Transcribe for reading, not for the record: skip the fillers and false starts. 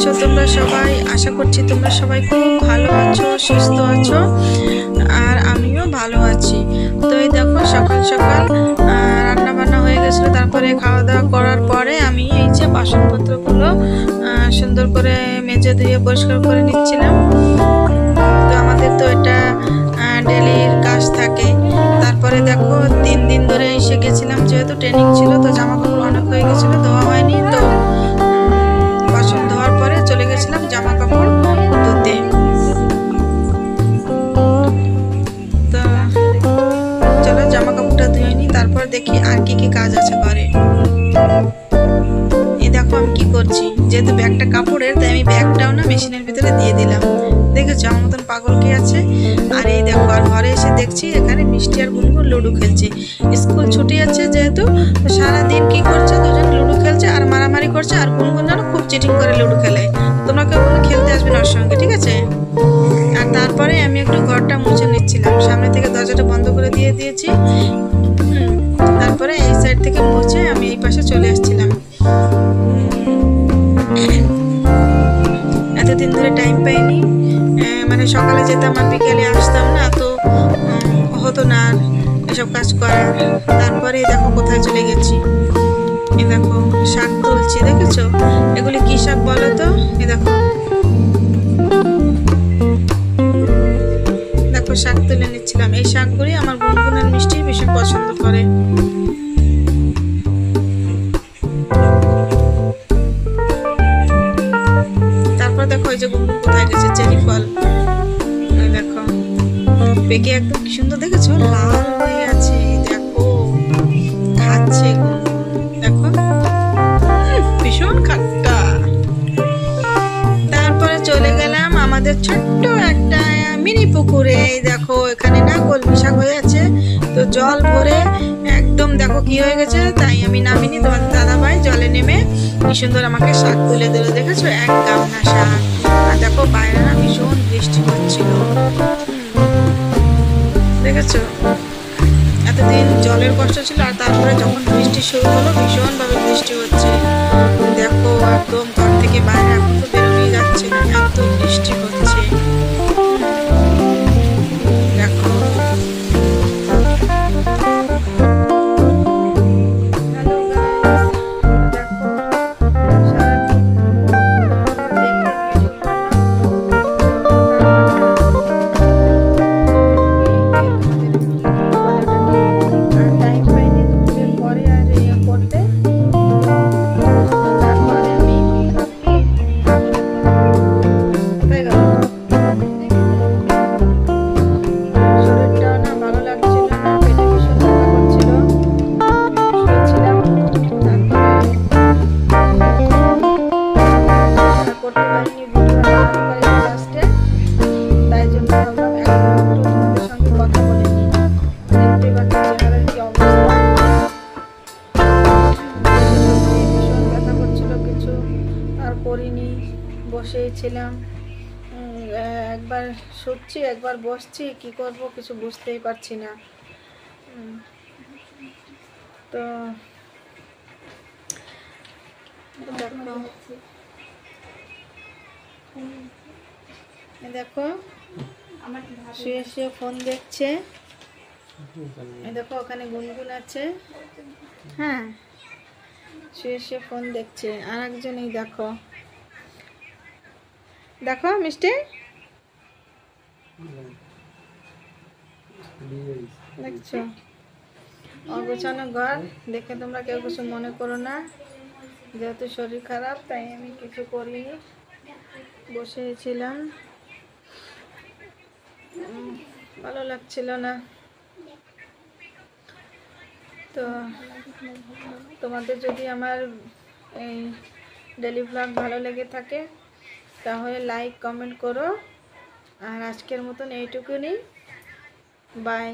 আছো তোমরা সবাই? আশা করছি তোমরা সবাই খুব ভালো আছো, সুস্থ আছো, আর আমিও ভালো আছি। তো এই দেখো সকাল সকাল রান্না বান্না হয়ে গেছিলো, তারপরে খাওয়া দাওয়া করার পরে আমি এই যে বাসনপত্রগুলো সুন্দর করে মেজে ধুয়ে পরিষ্কার করে নিচ্ছিলাম। তো আমাদের তো এটা ডেলির কাজ থাকে। তারপরে দেখো 3 দিন ধরে এসে গেছিলাম, যেহেতু ট্রেনিং ছিল, তো জামা কাপড় অনেক হয়ে গেছিলো, ধোয়া হয়নি। তো বাসন ধোয়ার পরে চলে গেছিলাম জামা কাপড় ধুতে। তো চলো জামা কাপড়টা ধুয়ে নিই, তারপর দেখি আর কি কি কাজ আছে ঘরে। এই দেখো আমি কি করছি, যেহেতু ব্যাগটা কাপড়ের, তাই আমি ব্যাগটাও না মেশিনের ভিতরে দিয়ে দিলাম। দেখেছো আমার মতন পাগল কে আছে? আর এই দেখো, আর ঘরে এসে দেখছি এখানে মিষ্টি আর গুনগুন লুডো খেলছে। স্কুল ছুটি আছে যেহেতু, তো সারাদিন কি করছে, দুজন লুডো খেলছে আর মারামারি করছে। আর গুনগুন যেন খুব চিটিং করে লুডো খেলে। তোমরা কেউ খেলতে আসবে না ওর সঙ্গে, ঠিক আছে? আর তারপরে আমি একটু ঘরটা মুছে নিচ্ছিলাম, সামনে থেকে দরজাটা বন্ধ করে দিয়ে দিয়েছি। তারপরে এই সাইড থেকে মুছে আমি এই পাশে চলে আসছিলাম। এতদিন ধরে টাইম পাইনি, মানে সকালে যেতাম আর বিকেলে আসতাম না, তো হতো না আর এসব কাজ করার। তারপরে দেখো কোথায় চলে গেছি। এই দেখো শাক তুলছি, দেখেছো? এগুলি কি শাক বলো তো? এই দেখো দেখো শাক তুলে নিচ্ছিলাম। এই শাকগুলি আমার গুনগুন আর মিষ্টি ভীষণ পছন্দ করে। তারপর দেখো এই যে গুনগুন কোথায় গেছে, চেরি ফল দেখো পেকে একদম কি সুন্দর, দেখেছো? লাল হয়ে আছে, দেখো খাচ্ছে দেখো, ভীষণ খাট্টা। তারপরে চলে গেলাম আমাদের ছোট্ট একটা মিনি পুকুরে। এই দেখো এখানে না কলমি শাক হয়ে আছে, তো জল ভরে একদম দেখো কি হয়ে গেছে, তাই আমি নামিনি। তোমার দাদা ভাই জলে নেমে কি সুন্দর আমাকে শাক তুলে দিল, দেখেছো? এক গামলা শাক। আর দেখো বাইরে না ভীষণ বৃষ্টি হচ্ছিল, দেখেছো? এতদিন জলের কষ্ট ছিল, আর তারপরে যখন বৃষ্টি শুরু হলো ভীষণভাবে বৃষ্টি হচ্ছে। দেখো একদম ঘর থেকে বাইরে এখন তো বেরোনোই যাচ্ছে না, এত বৃষ্টি হচ্ছে। দেখো করিনি, বসেই ছিলাম। একবার শুচ্ছি একবার বসছি, কি করব কিছু বুঝতেই পারছি না। তো দেখো শুয়ে শুয়ে ফোন দেখছে। দেখো ওখানে গুনগুন আছে, হ্যাঁ শুয়ে শুয়ে ফোন দেখছে। আর একজন এই দেখো, দেখো মিষ্টি দেখছো? অগোছানো ঘর দেখে তোমরা কেউ কিছু মনে করো না, যেহেতু শরীর খারাপ তাই আমি কিছু করিনি, বসেছিলাম, ভালো লাগছিল না। তো তোমাদের যদি আমার এই ডেলি ব্লগ ভালো লেগে থাকে তাহলে লাইক কমেন্ট করো। আর আজকের মতন এইটুকুনি, বাই।